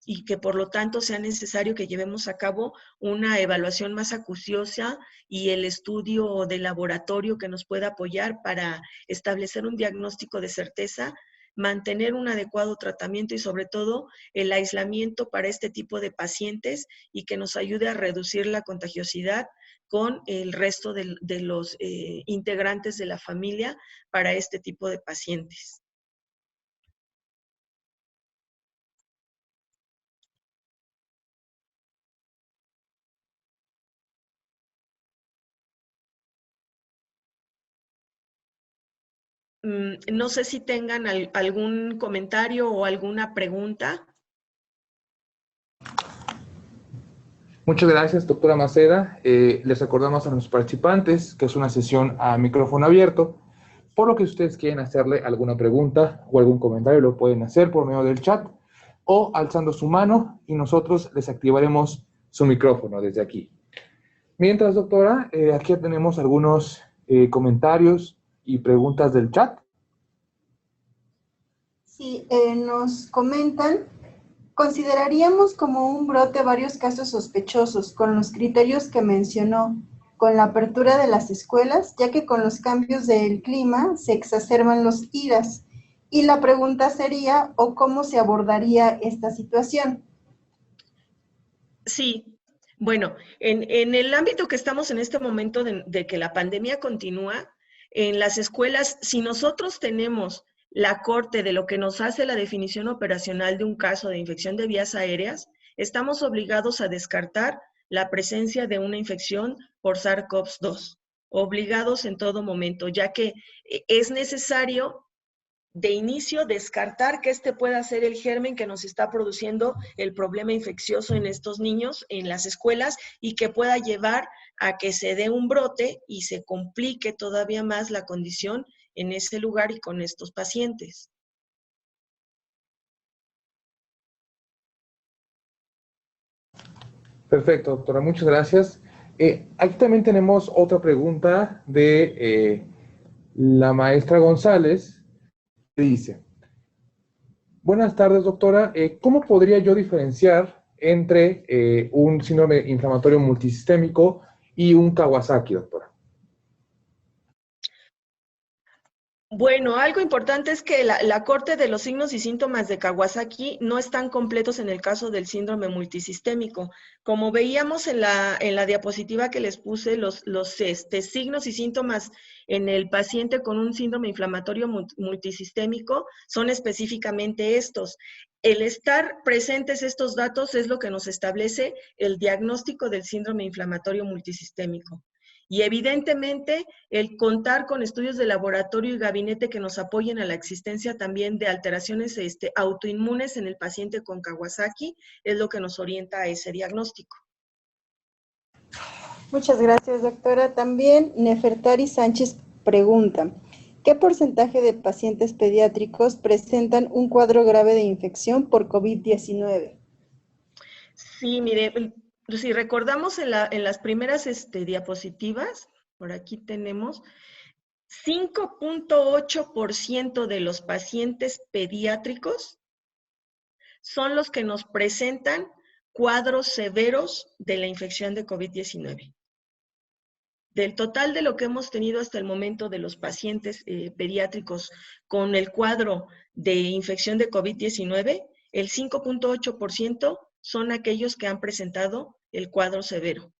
y que por lo tanto sea necesario que llevemos a cabo una evaluación más acuciosa y el estudio de laboratorio que nos pueda apoyar para establecer un diagnóstico de certeza, mantener un adecuado tratamiento y sobre todo el aislamiento para este tipo de pacientes y que nos ayude a reducir la contagiosidad con el resto de los integrantes de la familia para este tipo de pacientes. No sé si tengan algún comentario o alguna pregunta. Muchas gracias, doctora Maceda. Les recordamos a nuestros participantes que es una sesión a micrófono abierto, por lo que si ustedes quieren hacerle alguna pregunta o algún comentario, lo pueden hacer por medio del chat o alzando su mano y nosotros les activaremos su micrófono desde aquí. Mientras, doctora, aquí tenemos algunos comentarios y preguntas del chat. Sí, nos comentan, consideraríamos como un brote varios casos sospechosos con los criterios que mencionó, con la apertura de las escuelas, ya que con los cambios del clima se exacerban los IRAs. Y la pregunta sería, ¿o cómo se abordaría esta situación? Sí, bueno, en el ámbito que estamos en este momento de que la pandemia continúa, en las escuelas, si nosotros tenemos la corte de lo que nos hace la definición operacional de un caso de infección de vías aéreas, estamos obligados a descartar la presencia de una infección por SARS-CoV-2, obligados en todo momento, ya que es necesario de inicio descartar que este pueda ser el germen que nos está produciendo el problema infeccioso en estos niños en las escuelas y que pueda llevar a que se dé un brote y se complique todavía más la condición en ese lugar y con estos pacientes. Perfecto, doctora, muchas gracias. Aquí también tenemos otra pregunta de la maestra González, que dice: buenas tardes, doctora. ¿Cómo podría yo diferenciar entre un síndrome inflamatorio multisistémico y un Kawasaki, doctora? Bueno, algo importante es que la corte de los signos y síntomas de Kawasaki no están completos en el caso del síndrome multisistémico. Como veíamos en la diapositiva que les puse, los signos y síntomas en el paciente con un síndrome inflamatorio multisistémico son específicamente estos. El estar presentes estos datos es lo que nos establece el diagnóstico del síndrome inflamatorio multisistémico. Y evidentemente el contar con estudios de laboratorio y gabinete que nos apoyen a la existencia también de alteraciones autoinmunes en el paciente con Kawasaki es lo que nos orienta a ese diagnóstico. Muchas gracias, doctora. También Nefertari Sánchez pregunta, ¿qué porcentaje de pacientes pediátricos presentan un cuadro grave de infección por COVID-19? Sí, mire, si recordamos en las primeras diapositivas, por aquí tenemos, 5.8% de los pacientes pediátricos son los que nos presentan cuadros severos de la infección de COVID-19. Del total de lo que hemos tenido hasta el momento de los pacientes pediátricos con el cuadro de infección de COVID-19, el 5.8% son aquellos que han presentado el cuadro severo.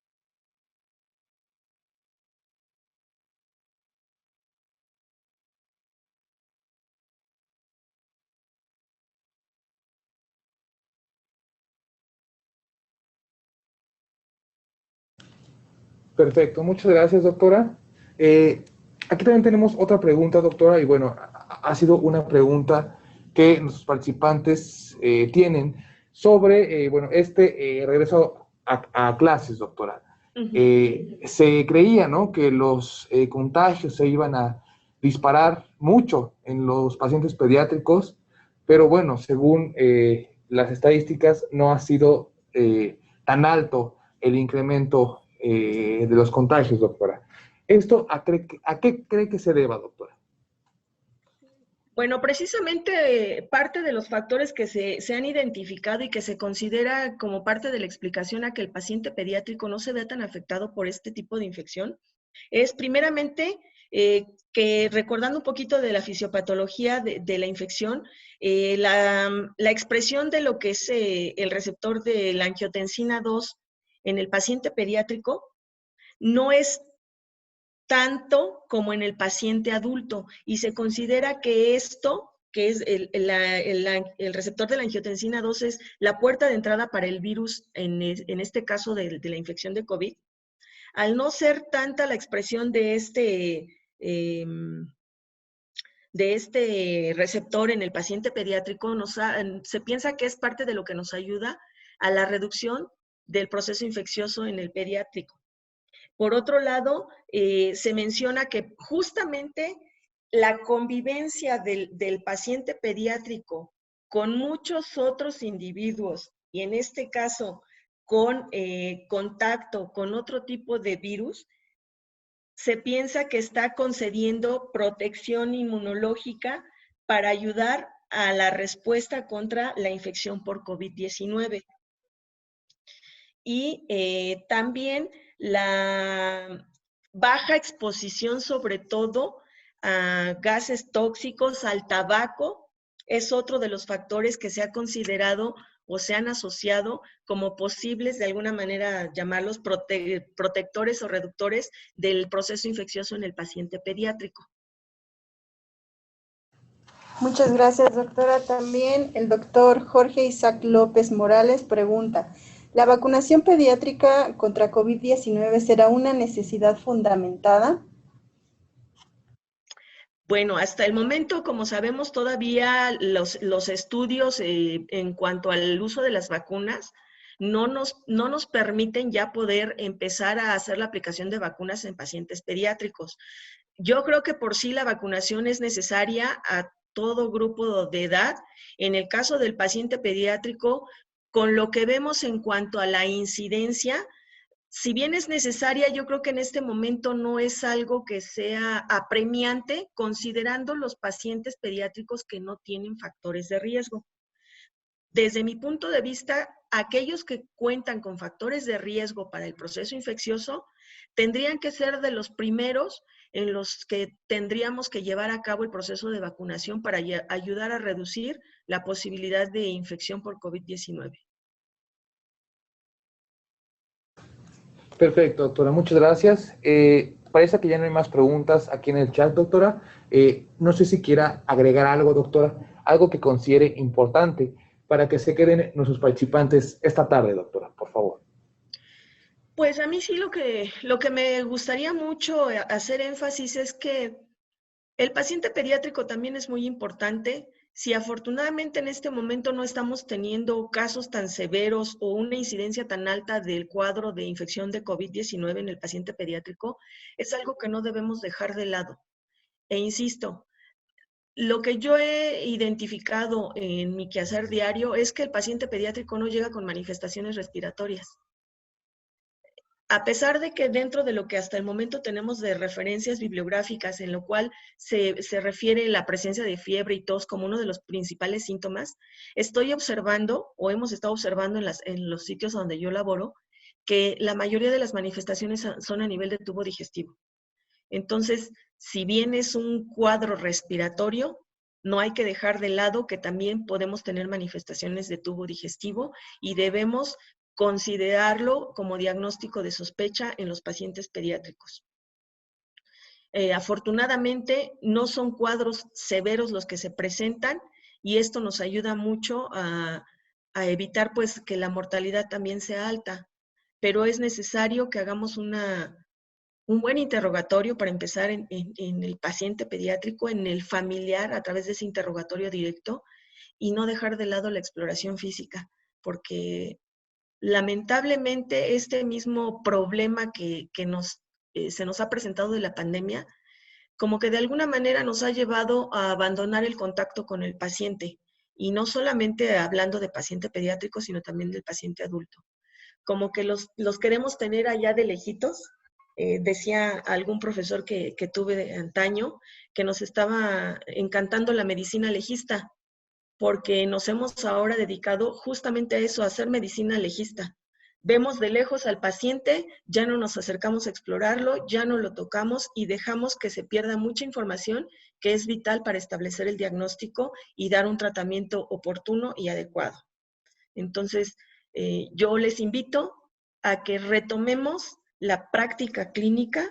Perfecto, muchas gracias, doctora. Aquí también tenemos otra pregunta, doctora, y bueno, ha sido una pregunta que nuestros participantes tienen sobre, bueno, regreso a clases, doctora. Se creía, ¿no?, que los contagios se iban a disparar mucho en los pacientes pediátricos, pero bueno, según las estadísticas, no ha sido tan alto el incremento de los contagios, doctora. ¿Esto a qué cree que se deba, doctora? Bueno, precisamente parte de los factores que se han identificado y que se considera como parte de la explicación a que el paciente pediátrico no se vea tan afectado por este tipo de infección es primeramente que, recordando un poquito de la fisiopatología de la infección, la expresión de lo que es el receptor de la angiotensina 2 en el paciente pediátrico no es tanto como en el paciente adulto, y se considera que esto, que es el receptor de la angiotensina 2, es la puerta de entrada para el virus, en este caso de la infección de COVID. Al no ser tanta la expresión de este receptor en el paciente pediátrico, se piensa que es parte de lo que nos ayuda a la reducción del proceso infeccioso en el pediátrico. Por otro lado, se menciona que justamente la convivencia del paciente pediátrico con muchos otros individuos, y en este caso con contacto con otro tipo de virus, se piensa que está concediendo protección inmunológica para ayudar a la respuesta contra la infección por COVID-19. Y también la baja exposición, sobre todo a gases tóxicos, al tabaco, es otro de los factores que se ha considerado o se han asociado como posibles, de alguna manera llamarlos protectores o reductores del proceso infeccioso en el paciente pediátrico. Muchas gracias, doctora. También el doctor Jorge Isaac López Morales pregunta, ¿la vacunación pediátrica contra COVID-19 será una necesidad fundamentada? Bueno, hasta el momento, como sabemos, todavía los estudios en cuanto al uso de las vacunas no nos permiten ya poder empezar a hacer la aplicación de vacunas en pacientes pediátricos. Yo creo que por sí la vacunación es necesaria a todo grupo de edad. En el caso del paciente pediátrico, con lo que vemos en cuanto a la incidencia, si bien es necesaria, yo creo que en este momento no es algo que sea apremiante, considerando los pacientes pediátricos que no tienen factores de riesgo. Desde mi punto de vista, aquellos que cuentan con factores de riesgo para el proceso infeccioso tendrían que ser de los primeros en los que tendríamos que llevar a cabo el proceso de vacunación para ayudar a reducir la posibilidad de infección por COVID-19. Perfecto, doctora, muchas gracias. Parece que ya no hay más preguntas aquí en el chat, doctora. No sé si quiera agregar algo, doctora, algo que considere importante para que se queden nuestros participantes esta tarde, doctora, por favor. Pues a mí sí lo que me gustaría mucho hacer énfasis es que el paciente pediátrico también es muy importante. Si afortunadamente en este momento no estamos teniendo casos tan severos o una incidencia tan alta del cuadro de infección de COVID-19 en el paciente pediátrico, es algo que no debemos dejar de lado. E insisto, lo que yo he identificado en mi quehacer diario es que el paciente pediátrico no llega con manifestaciones respiratorias. A pesar de que dentro de lo que hasta el momento tenemos de referencias bibliográficas en lo cual se refiere la presencia de fiebre y tos como uno de los principales síntomas, estoy observando o hemos estado observando en los sitios donde yo laboro que la mayoría de las manifestaciones son a nivel de tubo digestivo. Entonces, si bien es un cuadro respiratorio, no hay que dejar de lado que también podemos tener manifestaciones de tubo digestivo y debemos considerarlo como diagnóstico de sospecha en los pacientes pediátricos. Afortunadamente, no son cuadros severos los que se presentan y esto nos ayuda mucho a evitar pues, que la mortalidad también sea alta, pero es necesario que hagamos un buen interrogatorio para empezar en el paciente pediátrico, en el familiar, a través de ese interrogatorio directo, y no dejar de lado la exploración física, porque lamentablemente este mismo problema que se nos ha presentado de la pandemia, como que de alguna manera nos ha llevado a abandonar el contacto con el paciente, y no solamente hablando de paciente pediátrico, sino también del paciente adulto. Como que los queremos tener allá de lejitos. Decía algún profesor que tuve de antaño que nos estaba encantando la medicina legista, porque nos hemos ahora dedicado justamente a eso, a hacer medicina legista. Vemos de lejos al paciente, ya no nos acercamos a explorarlo, ya no lo tocamos y dejamos que se pierda mucha información que es vital para establecer el diagnóstico y dar un tratamiento oportuno y adecuado. Entonces, yo les invito a que retomemos la práctica clínica,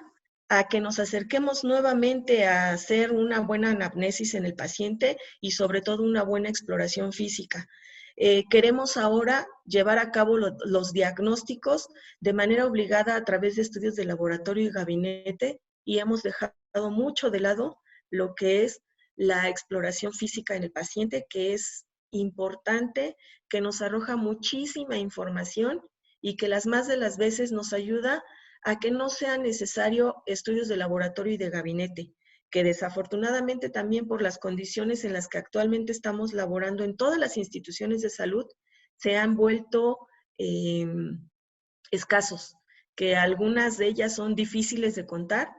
a que nos acerquemos nuevamente a hacer una buena anamnesis en el paciente y sobre todo una buena exploración física. Queremos ahora llevar a cabo los diagnósticos de manera obligada a través de estudios de laboratorio y gabinete, y hemos dejado mucho de lado lo que es la exploración física en el paciente, que es importante, que nos arroja muchísima información y que las más de las veces nos ayuda a que no sea necesario estudios de laboratorio y de gabinete, que desafortunadamente también por las condiciones en las que actualmente estamos laborando en todas las instituciones de salud, se han vuelto escasos, que algunas de ellas son difíciles de contar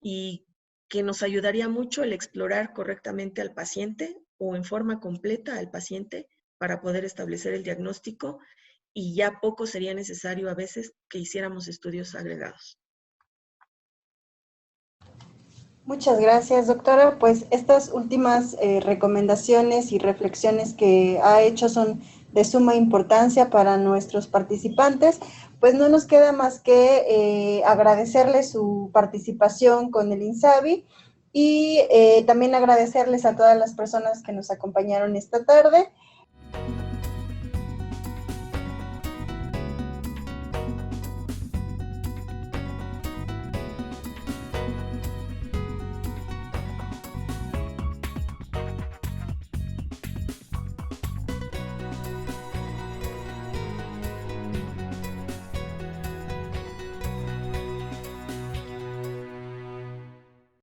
y que nos ayudaría mucho el explorar correctamente al paciente o en forma completa al paciente para poder establecer el diagnóstico, y ya poco sería necesario a veces que hiciéramos estudios agregados. Muchas gracias, doctora. Pues estas últimas recomendaciones y reflexiones que ha hecho son de suma importancia para nuestros participantes. Pues no nos queda más que agradecerles su participación con el INSABI y también agradecerles a todas las personas que nos acompañaron esta tarde.